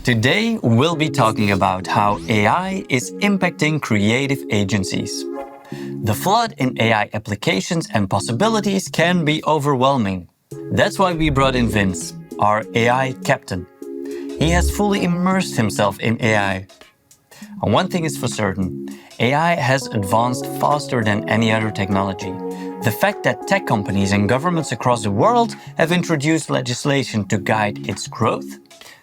Today, we'll be talking about how AI is impacting creative agencies. The flood in AI applications and possibilities can be overwhelming. That's why we brought in Vince, our AI captain. He has fully immersed himself in AI. And one thing is for certain, AI has advanced faster than any other technology. The fact that tech companies and governments across the world have introduced legislation to guide its growth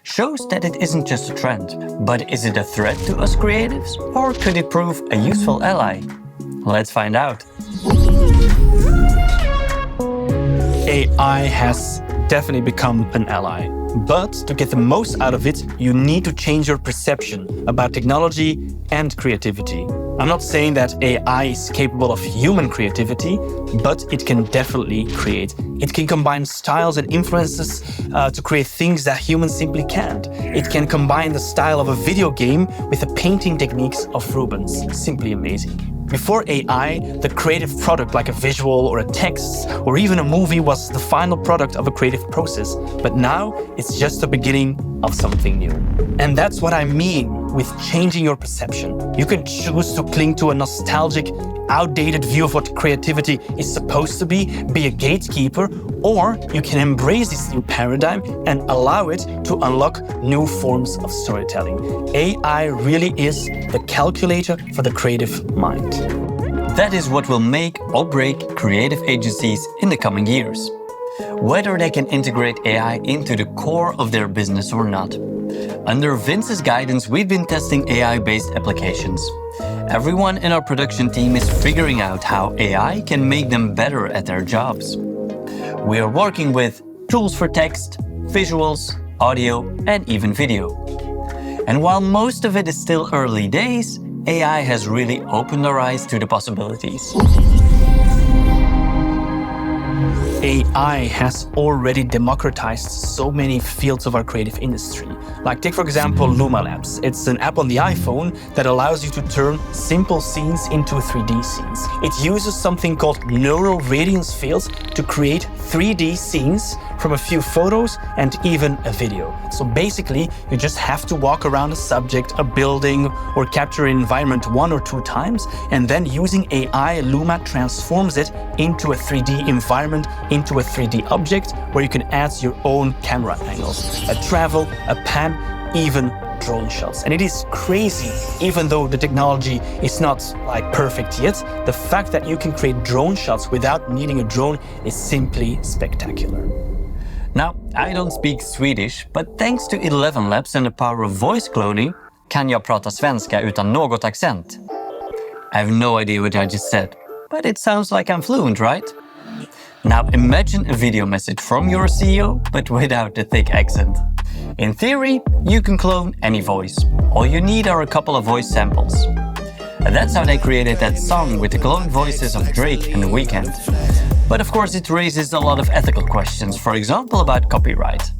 shows that it isn't just a trend. But is it a threat to us creatives? Or could it prove a useful ally? Let's find out. AI has definitely become an ally. But to get the most out of it, you need to change your perception about technology and creativity. I'm not saying that AI is capable of human creativity, but it can definitely create. It can combine styles and influences to create things that humans simply can't. It can combine the style of a video game with the painting techniques of Rubens. Simply amazing. Before AI, the creative product like a visual or a text or even a movie was the final product of a creative process. But now it's just the beginning of something new. And that's what I mean with changing your perception. You can choose to cling to a nostalgic, outdated view of what creativity is supposed to be a gatekeeper, or you can embrace this new paradigm and allow it to unlock new forms of storytelling. AI really is the calculator for the creative mind. That is what will make or break creative agencies in the coming years. Whether they can integrate AI into the core of their business or not. Under Vince's guidance, we've been testing AI-based applications. Everyone in our production team is figuring out how AI can make them better at their jobs. We are working with tools for text, visuals, audio, and even video. And while most of it is still early days, AI has really opened our eyes to the possibilities. AI has already democratized so many fields of our creative industry. Like take for example Luma Labs. It's an app on the iPhone that allows you to turn simple scenes into 3D scenes. It uses something called neural radiance fields to create 3D scenes from a few photos and even a video. So basically, you just have to walk around a subject, a building, or capture an environment 1 or 2 times, and then using AI, Luma transforms it into a 3D environment, into a 3D object where you can add your own camera angles, a travel, a pan, even drone shots. And it is crazy, even though the technology is not like perfect yet, the fact that you can create drone shots without needing a drone is simply spectacular. Now, I don't speak Swedish, but thanks to 11 Labs and the power of voice cloning, kan jag prata svenska utan något accent. I have no idea what I just said, but it sounds like I'm fluent, right? Now imagine a video message from your CEO, but without the thick accent. In theory, you can clone any voice. All you need are a couple of voice samples. And that's how they created that song with the cloned voices of Drake and The Weeknd. But of course it raises a lot of ethical questions, for example about copyright.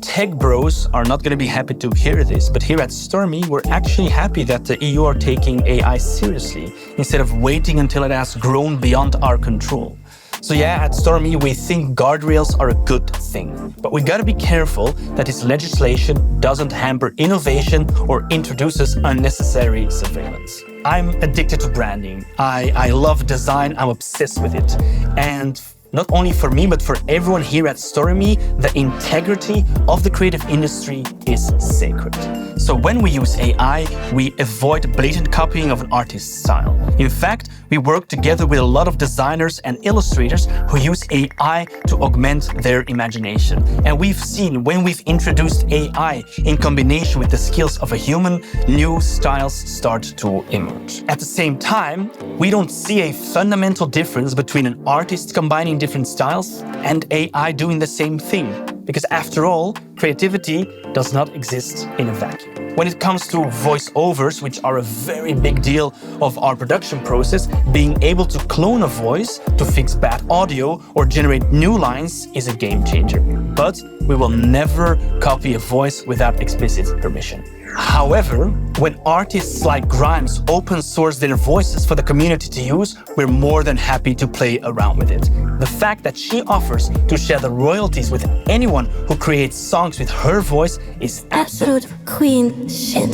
Tech bros are not going to be happy to hear this, but here at StoryMe, we're actually happy that the EU are taking AI seriously, instead of waiting until it has grown beyond our control. So yeah, at StoryMe, we think guardrails are a good thing. But we gotta be careful that this legislation doesn't hamper innovation or introduces unnecessary surveillance. I'm addicted to branding. I love design, I'm obsessed with it. And not only for me, but for everyone here at StoryMe, the integrity of the creative industry is sacred. So when we use AI, we avoid blatant copying of an artist's style. In fact, we work together with a lot of designers and illustrators who use AI to augment their imagination. And we've seen when we've introduced AI in combination with the skills of a human, new styles start to emerge. At the same time, we don't see a fundamental difference between an artist combining different styles and AI doing the same thing. Because after all, creativity does not exist in a vacuum. When it comes to voiceovers, which are a very big deal of our production process, being able to clone a voice to fix bad audio or generate new lines is a game changer. But we will never copy a voice without explicit permission. However, when artists like Grimes open source their voices for the community to use, we're more than happy to play around with it. The fact that she offers to share the royalties with anyone who creates songs with her voice is absolute queen shit.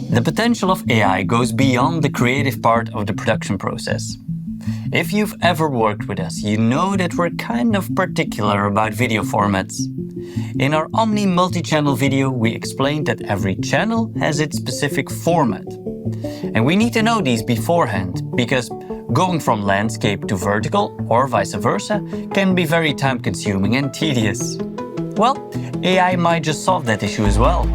The potential of AI goes beyond the creative part of the production process. If you've ever worked with us, you know that we're kind of particular about video formats. In our Omni multi-channel video, we explained that every channel has its specific format. And we need to know these beforehand, because going from landscape to vertical, or vice versa, can be very time-consuming and tedious. Well, AI might just solve that issue as well.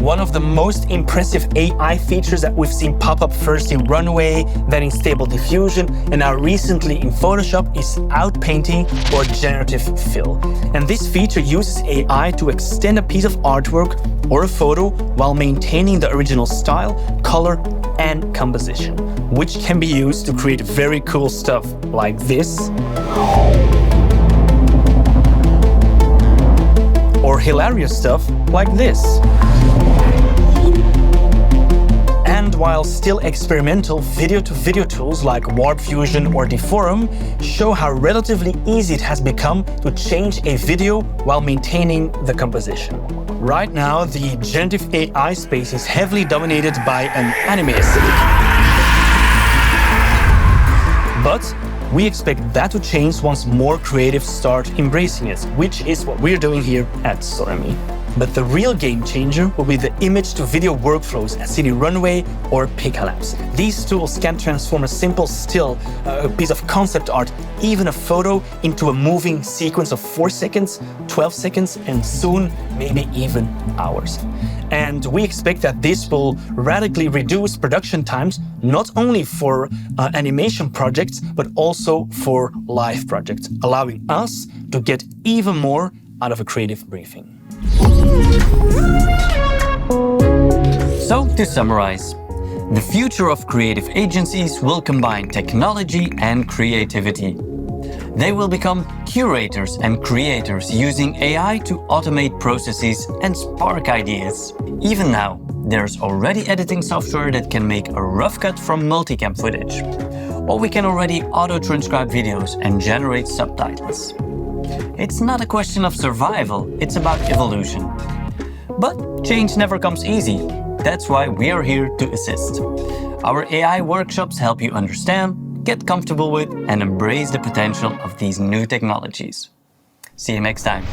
One of the most impressive AI features that we've seen pop up first in Runway, then in Stable Diffusion, and now recently in Photoshop is outpainting or generative fill. And this feature uses AI to extend a piece of artwork or a photo while maintaining the original style, color, and composition, which can be used to create very cool stuff like this, or hilarious stuff like this. And while still experimental, video-to-video tools like Warp Fusion or Deforum show how relatively easy it has become to change a video while maintaining the composition. Right now, the generative AI space is heavily dominated by an anime aesthetic. But we expect that to change once more creatives start embracing it, which is what we're doing here at StoryMe. But the real game changer will be the image-to-video workflows at City Runway or Pixelabs. These tools can transform a simple still, a piece of concept art, even a photo, into a moving sequence of 4 seconds, 12 seconds, and soon, maybe even hours. And we expect that this will radically reduce production times, not only for animation projects, but also for live projects, allowing us to get even more out of a creative briefing. So, to summarize, the future of creative agencies will combine technology and creativity. They will become curators and creators using AI to automate processes and spark ideas. Even now, there's already editing software that can make a rough cut from multicam footage. Or we can already auto-transcribe videos and generate subtitles. It's not a question of survival, it's about evolution. But change never comes easy. That's why we are here to assist. Our AI workshops help you understand, get comfortable with, and embrace the potential of these new technologies. See you next time.